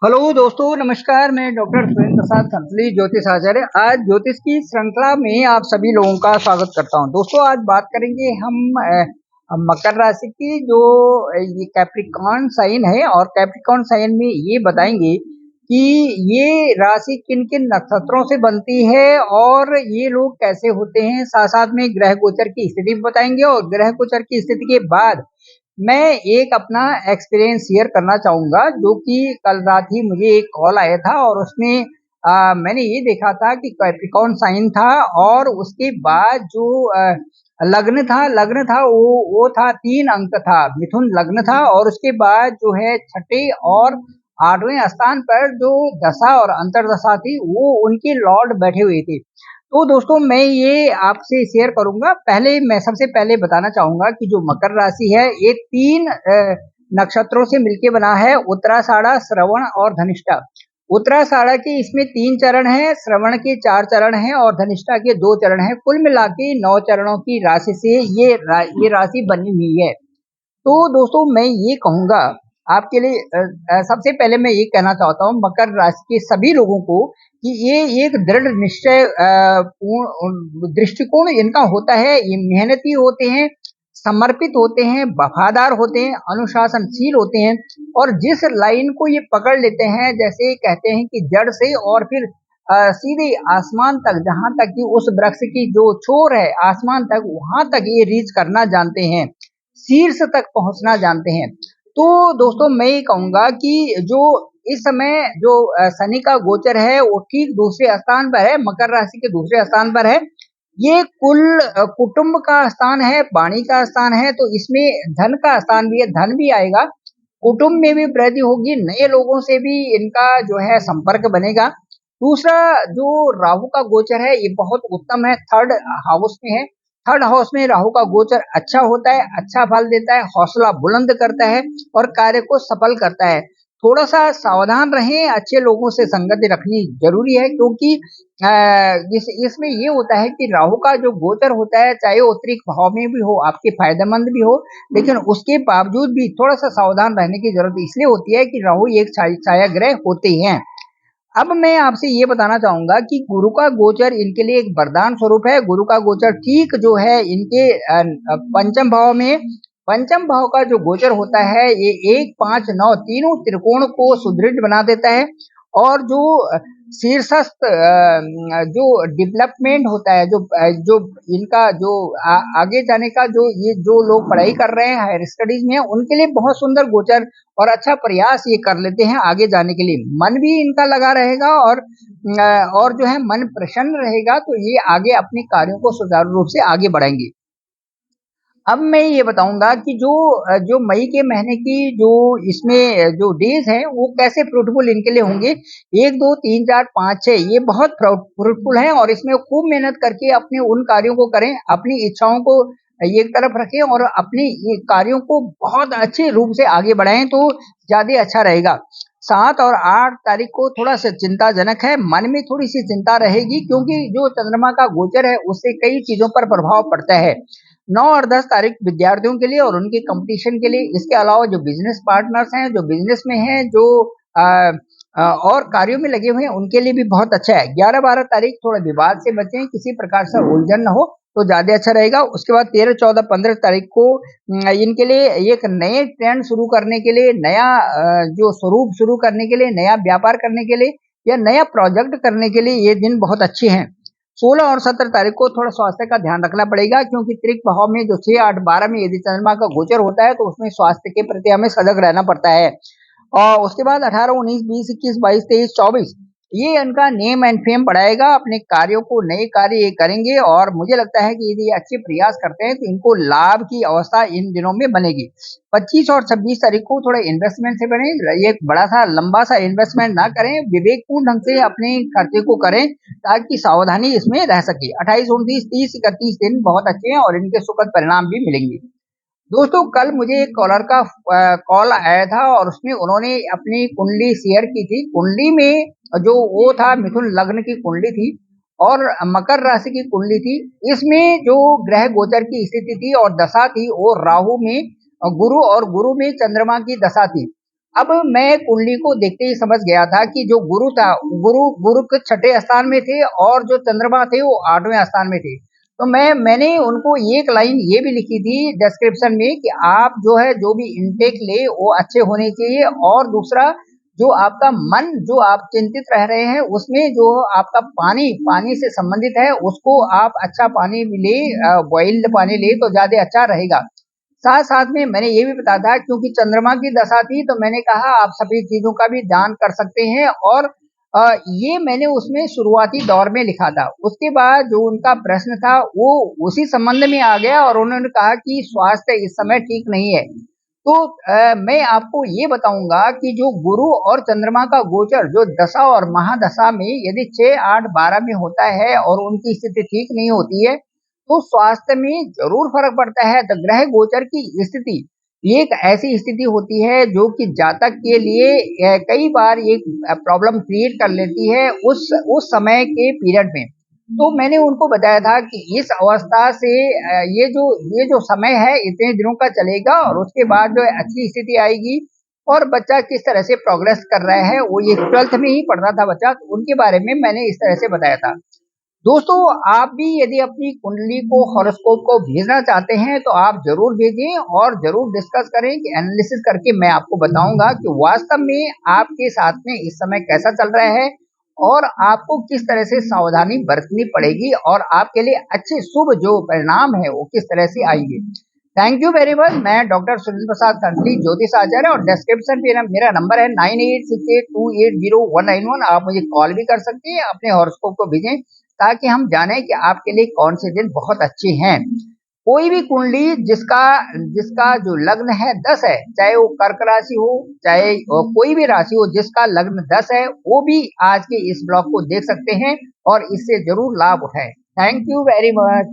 Hello दोस्तों, नमस्कार। मैं डॉक्टर सुरेंद्र प्रसाद खंसली, ज्योतिष आचार्य। आज ज्योतिष की श्रृंखला में आप सभी लोगों का स्वागत करता हूं। दोस्तों, आज बात करेंगे हम मकर राशि की, जो ये कैप्रिकॉर्न साइन है, और कैप्रिकॉर्न साइन में ये बताएंगे कि ये राशि किन किन नक्षत्रों से बनती है और ये लोग कैसे होते हैं। साथ साथ में ग्रह गोचर की स्थिति भी बताएंगे, और ग्रह गोचर की स्थिति के बाद मैं एक अपना एक्सपीरियंस शेयर करना चाहूँगा, जो कि कल रात ही मुझे एक कॉल आया था, और उसमें मैंने ये देखा था कि कैप्रिकॉर्न साइन था, और उसके बाद जो लग्न था वो था 3 अंक था, मिथुन लग्न था, और उसके बाद जो है छठे और 8वें स्थान पर जो दशा और अंतर्दशा थी, वो उनके लॉर्ड बैठे हुए थे। तो दोस्तों, मैं ये आपसे शेयर करूंगा। मैं सबसे पहले बताना चाहूंगा कि जो मकर राशि है, ये 3 नक्षत्रों से मिलके बना है: उत्तराषाढ़ा, श्रवण और धनिष्ठा। उत्तराषाढ़ा के इसमें 3 चरण हैं, श्रवण के 4 चरण हैं, और धनिष्ठा के 2 चरण हैं। कुल मिला के 9 चरणों की राशि से ये राशि बनी हुई है। तो दोस्तों, मैं ये कहूँगा आपके लिए, सबसे पहले मैं ये कहना चाहता हूँ मकर राशि के सभी लोगों को कि ये एक दृढ़ निश्चय पूर्ण दृष्टिकोण इनका होता है। ये मेहनती होते हैं, समर्पित होते हैं, वफादार होते हैं, अनुशासनशील होते हैं, और जिस लाइन को ये पकड़ लेते हैं, जैसे कहते हैं कि जड़ से और फिर सीधे आसमान तक, जहां तक कि उस वृक्ष की जो छोर है आसमान तक, वहां तक ये रीच करना जानते हैं, शीर्ष तक पहुंचना जानते हैं। तो दोस्तों, मैं ये कहूंगा कि जो इस समय जो शनि का गोचर है, वो ठीक दूसरे स्थान पर है, मकर राशि के दूसरे स्थान पर है। ये कुल कुटुंब का स्थान है, वाणी का स्थान है, तो इसमें धन का स्थान भी है, धन भी आएगा, कुटुंब में भी वृद्धि होगी, नए लोगों से भी इनका जो है संपर्क बनेगा। दूसरा, जो राहु का गोचर है, ये बहुत उत्तम है, 3rd हाउस में है। 3rd हाउस में राहु का गोचर अच्छा होता है, अच्छा फल देता है, हौसला बुलंद करता है और कार्य को सफल करता है। थोड़ा सा सावधान रहें, अच्छे लोगों से संगति रखनी जरूरी है, क्योंकि इसमें ये होता है कि राहु का जो गोचर होता है, चाहे वो उत्तरी भाव में भी हो, आपके फायदेमंद भी हो, लेकिन उसके बावजूद भी थोड़ा सा सावधान रहने की जरूरत इसलिए होती है कि राहु एक छाया ग्रह होते हैं। अब मैं आपसे ये बताना चाहूंगा कि गुरु का गोचर इनके लिए एक वरदान स्वरूप है। गुरु का गोचर ठीक जो है इनके पंचम भाव में, पंचम भाव का जो गोचर होता है, ये 1, 5, 9 तीनों त्रिकोण को सुदृढ़ बना देता है, और जो शीर्षस्थ जो डेवलपमेंट होता है, जो इनका जो आगे जाने का, जो ये जो लोग पढ़ाई कर रहे हैं, हायर स्टडीज में, उनके लिए बहुत सुंदर गोचर और अच्छा प्रयास ये कर लेते हैं आगे जाने के लिए। मन भी इनका लगा रहेगा, और जो है मन प्रसन्न रहेगा, तो ये आगे अपने कार्यों को सुचारू रूप से आगे बढ़ाएंगे। अब मैं ये बताऊंगा कि जो मई के महीने की जो इसमें जो डेज हैं, वो कैसे फ्रूटफुल इनके लिए होंगे। 1, 2, 3, 4, 5, 6 ये बहुत फ्रूटफुल हैं, और इसमें खूब मेहनत करके अपने उन कार्यों को करें, अपनी इच्छाओं को एक तरफ रखें, और अपने ये कार्यों को बहुत अच्छे रूप से आगे बढ़ाएं, तो ज्यादा अच्छा रहेगा। 7 और 8 तारीख को थोड़ा सा चिंताजनक है, मन में थोड़ी सी चिंता रहेगी, क्योंकि जो चंद्रमा का गोचर है, उससे कई चीजों पर प्रभाव पड़ता है। 9 और 10 तारीख विद्यार्थियों के लिए और उनके कंपटीशन के लिए, इसके अलावा जो बिजनेस पार्टनर्स हैं, जो बिजनेस में हैं, जो आ, और कार्यों में लगे हुए हैं, उनके लिए भी बहुत अच्छा है। 11-12 तारीख थोड़ा विवाद से बचें, किसी प्रकार से उलझन न हो, तो ज्यादा अच्छा रहेगा। उसके बाद 13, 14, 15 तारीख को इनके लिए एक नए ट्रेंड शुरू करने के लिए, नया जो स्वरूप शुरू करने के लिए, नया व्यापार करने के लिए, या नया प्रोजेक्ट करने के लिए ये दिन बहुत अच्छे हैं। 16 और 17 तारीख को थोड़ा स्वास्थ्य का ध्यान रखना पड़ेगा, क्योंकि त्रिक भाव में जो 6, 8, 12 में यदि चंद्रमा का गोचर होता है, तो उसमें स्वास्थ्य के प्रति हमें सजग रहना पड़ता है। और उसके बाद 18, 19, 20, 21, 22, 23, 24 ये इनका नेम एंड फेम बढ़ाएगा। अपने कार्यों को, नए कार्य ये करेंगे, और मुझे लगता है कि यदि ये अच्छे प्रयास करते हैं, तो इनको लाभ की अवस्था इन दिनों में बनेगी। 25 और 26 तारीख को थोड़ा इन्वेस्टमेंट से बने, ये बड़ा सा लंबा सा इन्वेस्टमेंट ना करें, विवेकपूर्ण ढंग से अपने खर्चे को करें, ताकि सावधानी इसमें रह सके। 28, 29, 30, 31 दिन बहुत अच्छे हैं, और इनके सुखद परिणाम भी मिलेंगे। दोस्तों, कल मुझे एक कॉलर का कॉल आया था, और उसमें उन्होंने अपनी कुंडली शेयर की थी। कुंडली में जो वो था, मिथुन लग्न की कुंडली थी, और मकर राशि की कुंडली थी। इसमें जो ग्रह गोचर की स्थिति थी और दशा थी, वो राहु में गुरु, और गुरु में चंद्रमा की दशा थी। अब मैं कुंडली को देखते ही समझ गया था कि जो गुरु था, गुरु के छठे स्थान में थे और जो चंद्रमा थे वो 8वें स्थान में थे। तो मैंने उनको एक लाइन ये भी लिखी थी डिस्क्रिप्शन में कि आप जो है जो भी इनटेक ले वो अच्छे होने चाहिए, और दूसरा जो आपका मन जो आप चिंतित रह रहे हैं उसमें जो आपका पानी से संबंधित है उसको आप अच्छा पानी ले, बॉइल्ड पानी ले तो ज्यादा अच्छा रहेगा। साथ साथ में मैंने ये भी बताया था क्योंकि चंद्रमा की दशा थी तो मैंने कहा आप सभी चीजों का भी दान कर सकते हैं, और ये मैंने उसमें शुरुआती दौर में लिखा था। उसके बाद जो उनका प्रश्न था वो उसी संबंध में आ गया और उन्होंने कहा कि स्वास्थ्य इस समय ठीक नहीं है। तो मैं आपको ये बताऊंगा कि जो गुरु और चंद्रमा का गोचर जो दशा और महादशा में यदि 6, 8, 12 में होता है और उनकी स्थिति ठीक नहीं होती है तो स्वास्थ्य में जरूर फर्क पड़ता है। तो ग्रह गोचर की स्थिति ये एक ऐसी स्थिति होती है जो कि जातक के लिए कई बार ये प्रॉब्लम क्रिएट कर लेती है उस समय के पीरियड में। तो मैंने उनको बताया था कि इस अवस्था से ये जो समय है इतने दिनों का चलेगा और उसके बाद जो है अच्छी स्थिति आएगी। और बच्चा किस तरह से प्रोग्रेस कर रहा है, वो ये 12th में ही पढ़ रहा था बच्चा, तो उनके बारे में मैंने इस तरह से बताया था। दोस्तों, आप भी यदि अपनी कुंडली को, हॉरोस्कोप को भेजना चाहते हैं तो आप जरूर भेजें और जरूर डिस्कस करें कि एनालिसिस करके मैं आपको बताऊंगा कि वास्तव में आपके साथ में इस समय कैसा चल रहा है और आपको किस तरह से सावधानी बरतनी पड़ेगी और आपके लिए अच्छे शुभ जो परिणाम है वो किस तरह से आएंगे। Thank you very much. मैं डॉक्टर सुनील प्रसाद संतली, ज्योतिष आचार्य, और डिस्क्रिप्शन पे मेरा नंबर है 9868280191। आप मुझे कॉल भी कर सकते हैं, अपने हॉरोस्कोप को भेजें ताकि हम जाने कि आपके लिए कौन से दिन बहुत अच्छे हैं। कोई भी कुंडली जिसका जिसका जो लग्न है 10 है, चाहे वो कर्क राशि हो चाहे कोई भी राशि हो, जिसका लग्न 10 है वो भी आज के इस ब्लॉग को देख सकते हैं और इससे जरूर लाभ उठाएं। Thank you very much.